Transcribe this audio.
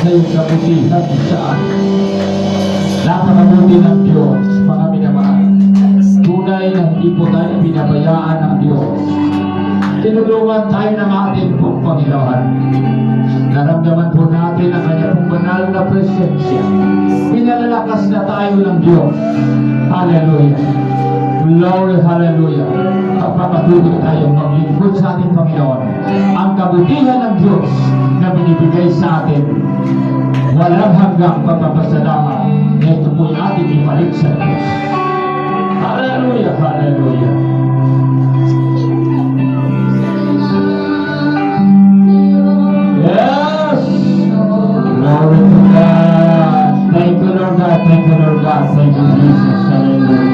sa iyong kabutihan sa akin. Napakabuti ng Diyos, mga minamahal. Tunay na hindi po tayo pinabayaan ng Diyos. Tinulungan tayo ng ating pong Panginoon. Naramdaman po natin ang kanya pong banal na presensya. Pinalalakas na tayo ng Diyos. Hallelujah. Glory, hallelujah. Kapapatuloy tayong maglingkod sa ating Panginoon. Ang kabutihan ng Diyos na binibigay sa atin, walang hanggang pagpapasalamat. Ito po yung ating ibalik sa Diyos. Hallelujah, hallelujah. Yes! Glory to God. Thank you, Lord God. Thank you, Lord God. Thank you, Jesus. Hallelujah.